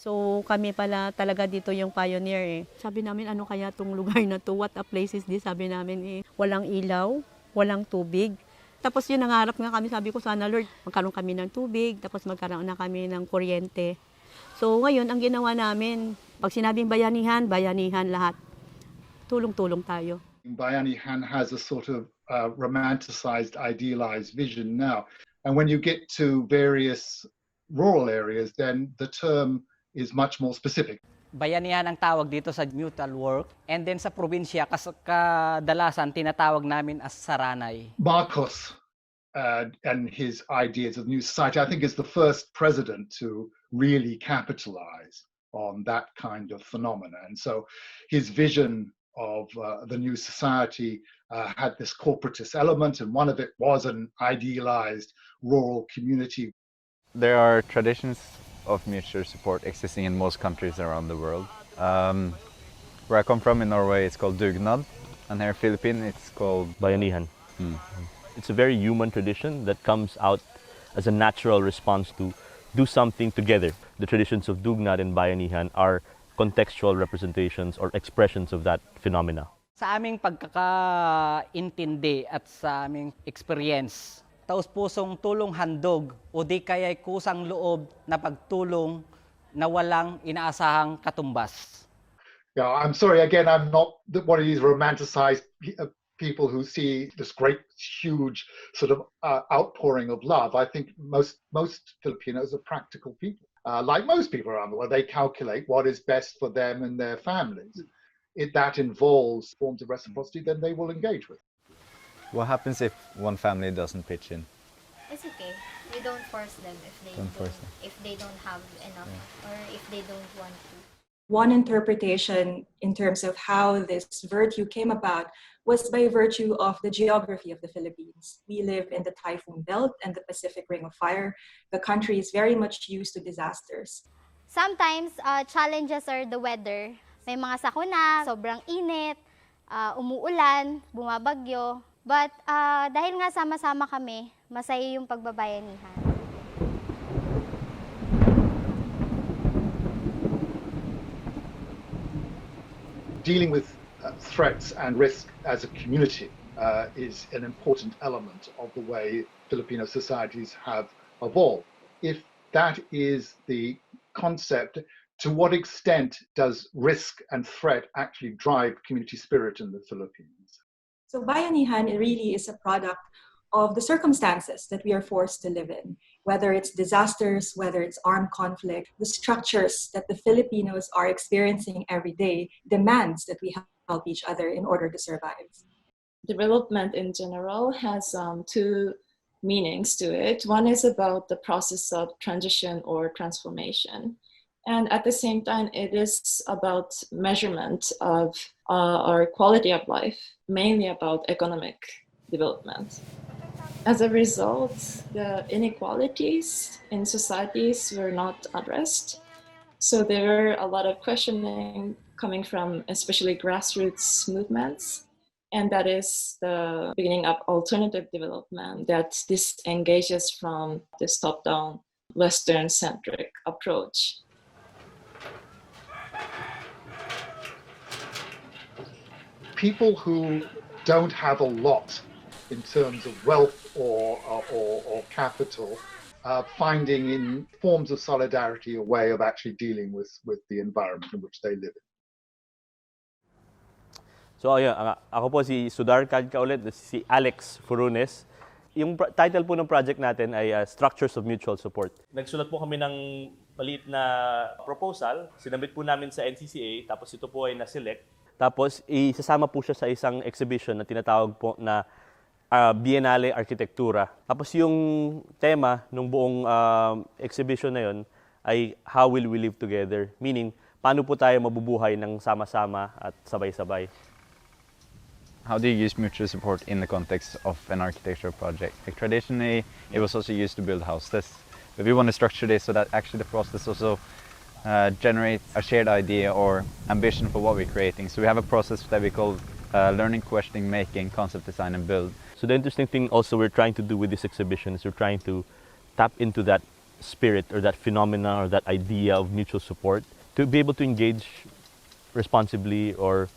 So kami pala talaga dito yung pioneer eh. Sabi namin, ano kaya tong lugar na to? What a place is this? Sabi namin eh, walang ilaw, walang tubig. Tapos yun, nangarap nga kami, sabi ko sana Lord, magkaroon kami ng tubig, tapos magkaroon na kami ng kuryente. So ngayon, ang ginawa namin, pag sinabing bayanihan, bayanihan lahat. Tulong-tulong tayo. Bayanihan has a sort of romanticized, idealized vision now. And when you get to various rural areas, then the term is much more specific. Bayanihan ang tawag dito sa mutual work. And then sa probinsya, kadalasan tinatawag namin as saranay. Marcos and his ideas of the new society, I think, is the first president to really capitalize on that kind of phenomena. And so his vision of the new society had this corporatist element, and one of it was an idealized rural community. There are traditions of mutual support existing in most countries around the world. Where I come from in Norway, it's called dugnad, and here in Philippines, it's called bayanihan. It's a very human tradition that comes out as a natural response to do something together. The traditions of dugnad and bayanihan are contextual representations or expressions of that phenomena. Sa aming pagkakaintindi at sa aming experience, taus-pusong tulong handog o di kaya'y kusang loob na pagtulong na walang inaasahang katumbas. Yeah, I'm sorry, again, I'm not one of these romanticized people who see this great, huge sort of outpouring of love. I think most Filipinos are practical people. Like most people around the world, they calculate what is best for them and their families. If that involves forms of reciprocity, then they will engage with it. What happens if one family doesn't pitch in? It's okay. You don't force them if they don't have enough or if they don't want to. One interpretation in terms of how this virtue came about was by virtue of the geography of the Philippines. We live in the typhoon belt and the Pacific Ring of Fire. The country is very much used to disasters. Sometimes, challenges are the weather. May mga sakuna, sobrang init, umuulan, bumabagyo. But dahil nga sama-sama kami, masaya yung pagbabayanihan. Dealing with threats and risk as a community is an important element of the way Filipino societies have evolved. If that is the concept, to what extent does risk and threat actually drive community spirit in the Philippines? So bayanihan really is a product of the circumstances that we are forced to live in, whether it's disasters, whether it's armed conflict. The structures that the Filipinos are experiencing every day demands that we help each other in order to survive. Development in general has two meanings to it. One is about the process of transition or transformation. And at the same time, it is about measurement of our quality of life, mainly about economic development. As a result, the inequalities in societies were not addressed. So there were a lot of questioning coming from especially grassroots movements. And that is the beginning of alternative development that disengages from this top-down Western-centric approach. People who don't have a lot in terms of wealth or capital, finding in forms of solidarity a way of actually dealing with the environment in which they live in. So ayun, ako po si Sudarshan ulit, si Alex Furunes. Yung title po ng project natin ay Structures of Mutual Support. Nagsulat po kami ng maliit na proposal, sinabit po namin sa NCCA, tapos ito po ay na-select. Tapos isasama po siya sa isang exhibition na tinatawag po na Biennale Arkitektura. Tapos yung tema ng buong exhibition na yun ay How Will We Live Together? Meaning, paano po tayo mabubuhay ng sama-sama at sabay-sabay? How do you use mutual support in the context of an architectural project? Like traditionally, it was also used to build houses. But we want to structure this so that actually the process also generates a shared idea or ambition for what we're creating. So we have a process that we call learning, questioning, making, concept design, and build. So the interesting thing also we're trying to do with this exhibition is we're trying to tap into that spirit or that phenomena or that idea of mutual support, to be able to engage responsibly or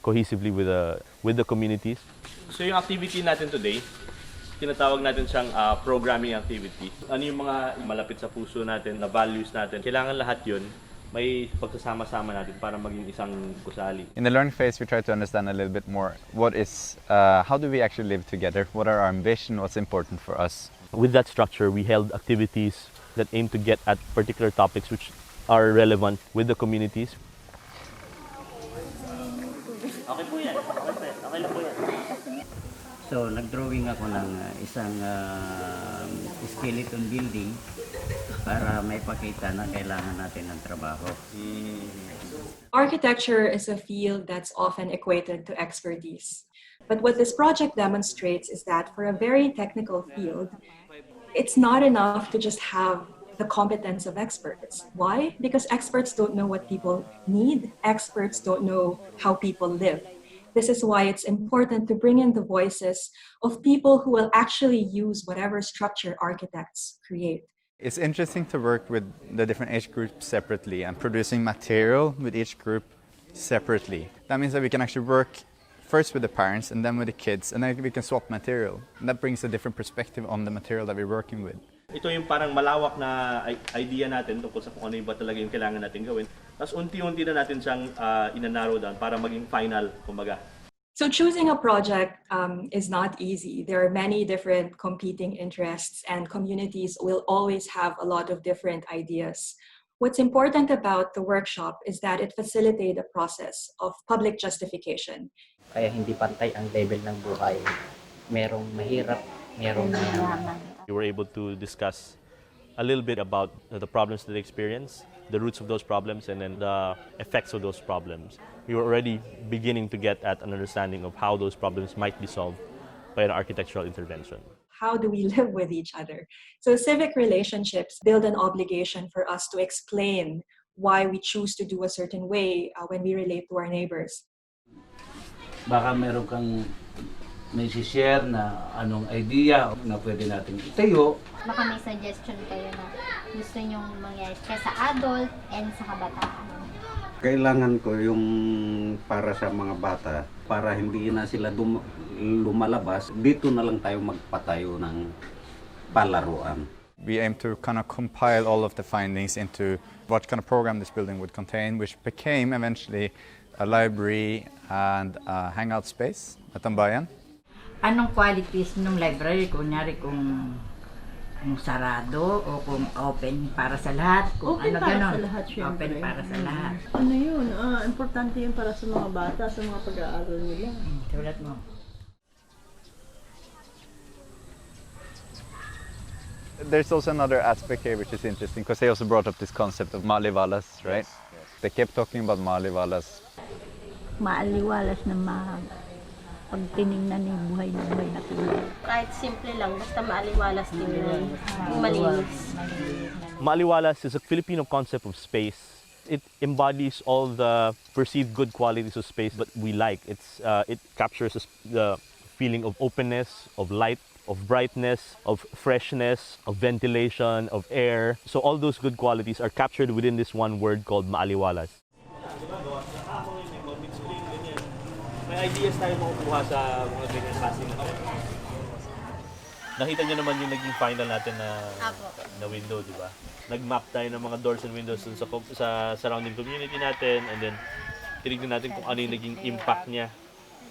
cohesively with the communities. So yung activity natin today, tinatawag natin siyang programming activity. Ano yung mga malapit sa puso natin, na values natin. Kailangan lahat yun may pagsasama-sama natin para maging isang gusali. In the learning phase, we try to understand a little bit more how do we actually live together? What are our ambitions? What's important for us? With that structure, we held activities that aim to get at particular topics which are relevant with the communities. Okay po yan. Okay lang po yan. So, nag-drawing ako ng isang skeleton building para may pakita na kailangan natin ng trabaho. Architecture is a field that's often equated to expertise. But what this project demonstrates is that for a very technical field, it's not enough to just have the competence of experts. Why? Because experts don't know what people need. Experts don't know how people live. This is why it's important to bring in the voices of people who will actually use whatever structure architects create. It's interesting to work with the different age groups separately and producing material with each group separately. That means that we can actually work first with the parents and then with the kids, and then we can swap material. And that brings a different perspective on the material that we're working with. Ito yung parang malawak na idea natin tungkol sa kung ano yung ba talaga yung kailangan natin gawin. Tapos unti-unti na natin siyang ina-narrow down para maging final, kumbaga. So choosing a project is not easy. There are many different competing interests, and communities will always have a lot of different ideas. What's important about the workshop is that it facilitated a process of public justification. Kaya hindi pantay ang level ng buhay. Merong mahirap, merong mayaman. We were able to discuss a little bit about the problems that they experience, the roots of those problems, and then the effects of those problems. We were already beginning to get at an understanding of how those problems might be solved by an architectural intervention. How do we live with each other? So civic relationships build an obligation for us to explain why we choose to do a certain way when we relate to our neighbors. Baka meron kang may share na anong idea na pwede natin itayo. Baka may suggestion kayo na gusto nyong mangyari kaya sa adult and sa kabataan. Kailangan ko yung para sa mga bata, para hindi na sila lumalabas, dito na lang tayo magpatayo ng palaruan. We aim to kind of compile all of the findings into what kind of program this building would contain, which became eventually a library and a hangout space at Tambayan. Anong qualities ng library? Kunyari kung sarado o kung open para sa lahat, kung Open ano para ganon. sa lahat, syempre. Open para sa lahat. Ano yun? Importante yun para sa mga bata, sa mga pag-aaral nila. Tulad mo. There's also another aspect here which is interesting because they also brought up this concept of maliwalas, right? Yes. They kept talking about maliwalas. Maaliwalas na pagtiningnan yung buhay na tulad. Kahit simple lang, basta maaliwalas din yun. Malinis. Maaliwalas is a Filipino concept of space. It embodies all the perceived good qualities of space that we like. It captures the feeling of openness, of light, of brightness, of freshness, of ventilation, of air. So all those good qualities are captured within this one word called maaliwalas. May ideas tayo makukuha sa mga ganyan klaseng. Nakita niyo naman yung naging final natin na window, di ba? Nag-map tayo ng mga doors and windows dun sa surrounding community natin, and then tinignan natin kung ano yung naging impact niya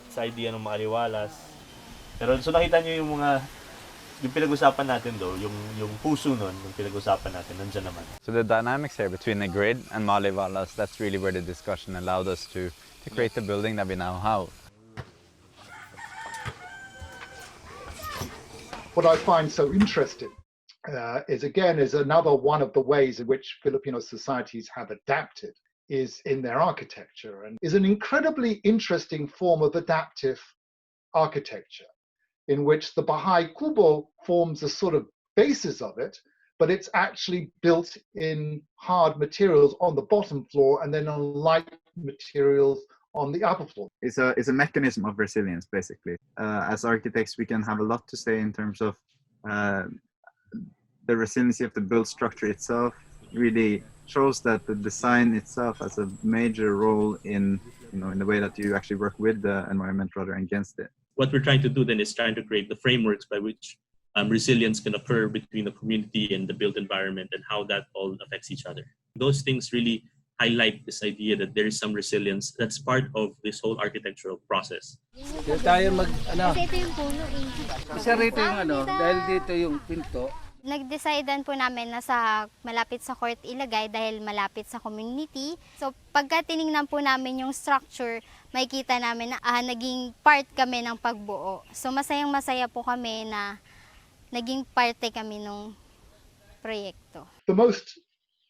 sa idea ng maaliwalas. Pero so nakita niyo yung pinag-usapan natin yung puso nun, yung pinag-usapan natin, nandiyan naman. So the dynamics here between the grid and maliwalas, that's really where the discussion allowed us to create the building that we now have. What I find so interesting is another one of the ways in which Filipino societies have adapted is in their architecture, and is an incredibly interesting form of adaptive architecture in which the Baha'i Kubo forms a sort of basis of it, but it's actually built in hard materials on the bottom floor and then on light materials on the upper floor. It's a mechanism of resilience, basically. As architects, we can have a lot to say in terms of the resiliency of the built structure itself really shows that the design itself has a major role in, in the way that you actually work with the environment rather than against it. What we're trying to do then is trying to create the frameworks by which resilience can occur between the community and the built environment and how that all affects each other. Those things really highlight this idea that there is some resilience that's part of this whole architectural process. Dito tayo Kasi ito yung puno eh. Kasi rito yung dahil dito yung pinto. Nag-decidean po namin na malapit sa court ilagay dahil malapit sa community. So pagka tiningnan po namin yung structure, makikita namin na naging part kami ng pagbuo. So masayang-masaya po kami na naging parte kami ng proyekto. The most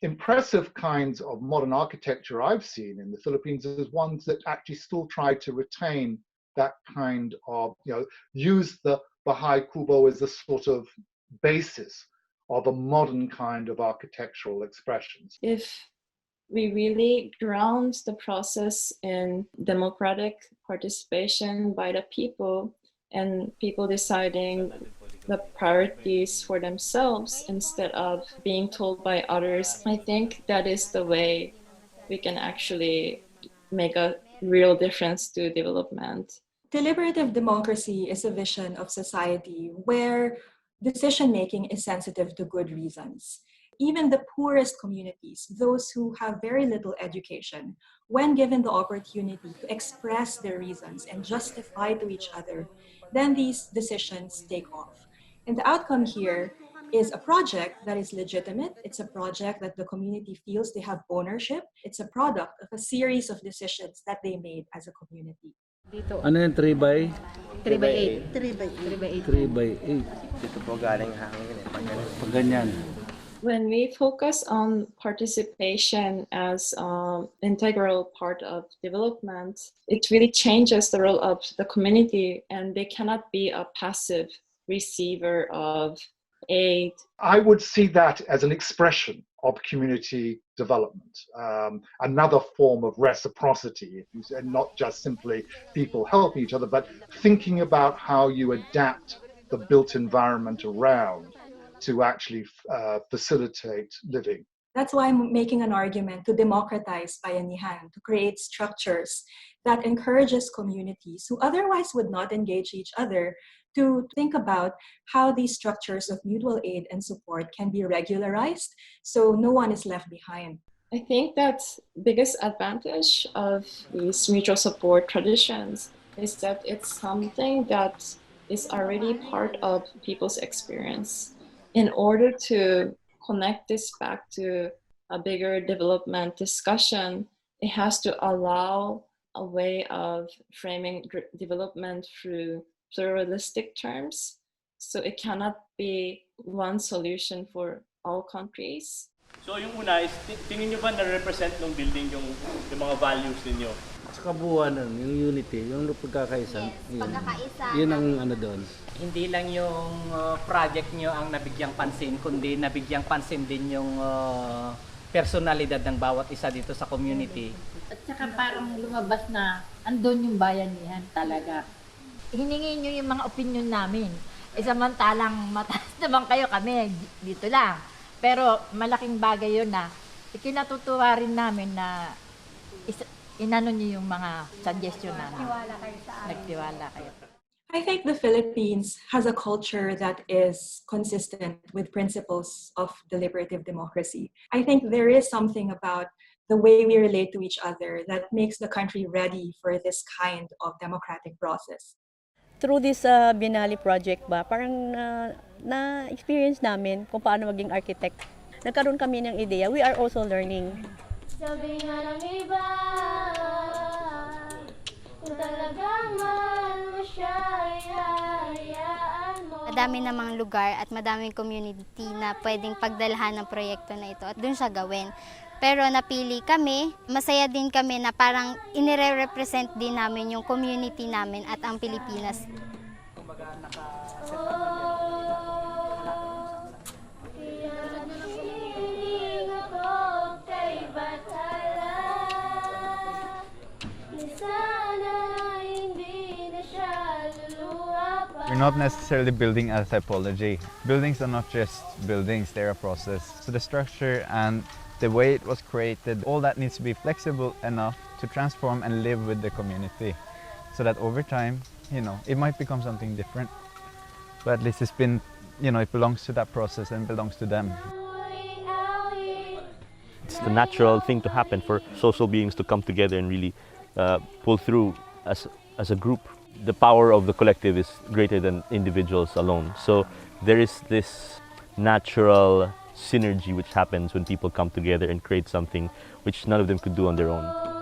impressive kinds of modern architecture I've seen in the Philippines is ones that actually still try to retain that kind of, use the Baha'i Kubo as a sort of basis of a modern kind of architectural expressions. If we really ground the process in democratic participation by the people and people deciding the priorities for themselves instead of being told by others, I think that is the way we can actually make a real difference to development. Deliberative democracy is a vision of society where decision-making is sensitive to good reasons. Even the poorest communities, those who have very little education, when given the opportunity to express their reasons and justify to each other, then these decisions take off. And the outcome here is a project that is legitimate. It's a project that the community feels they have ownership. It's a product of a series of decisions that they made as a community. Ano yung 3 by? 3 by 8. 3 by 8. Dito po galing hangin eh. Pag ganyan. When we focus on participation as an integral part of development, it really changes the role of the community, and they cannot be a passive receiver of aid. I would see that as an expression of community development, another form of reciprocity, and not just simply people helping each other, but thinking about how you adapt the built environment around to actually facilitate living. That's why I'm making an argument to democratize bayanihan, to create structures that encourages communities who otherwise would not engage each other to think about how these structures of mutual aid and support can be regularized so no one is left behind. I think that biggest advantage of these mutual support traditions is that it's something that is already part of people's experience. In order to connect this back to a bigger development discussion, it has to allow a way of framing development through pluralistic terms. So it cannot be one solution for all countries. So yung una is, tingin nyo ba na-represent ng building yung mga values ninyo? Sa kabuuan, yung unity, yung pagkakaisa. Yes, pagkakaisa. Yun ang ano doon. Hindi lang yung project nyo ang nabigyang pansin, kundi nabigyang pansin din yung personalidad ng bawat isa dito sa community. At saka parang lumabas na andun yung bayanihan talaga. Hiningi nyo yung mga opinion namin. Samantalang mataas naman kayo, kami dito lang. Pero malaking bagay yun na ikinatutuwa rin namin na inano nyo yung mga suggestion namin. Nagtiwala kayo. I think the Philippines has a culture that is consistent with principles of deliberative democracy. I think there is something about the way we relate to each other that makes the country ready for this kind of democratic process. Through this Biennale project parang na-experience namin kung paano maging architect. Nagkaroon kami ng ideya. We are also learning. Sabi nga ng iba, kung talagang mahal mo siya, hayaan mo. Madami namang lugar at madaming community na pwedeng pagdalhan ng proyekto na ito at dun siya gawin. Pero napili kami, masaya din kami na parang inire-represent din namin yung community namin at ang Pilipinas. We're not necessarily building a typology. Buildings are not just buildings, they're a process. So the structure and the way it was created, all that needs to be flexible enough to transform and live with the community. So that over time, it might become something different. But at least it's been, it belongs to that process and belongs to them. It's the natural thing to happen for social beings to come together and really pull through as a group. The power of the collective is greater than individuals alone. So there is this natural synergy which happens when people come together and create something which none of them could do on their own.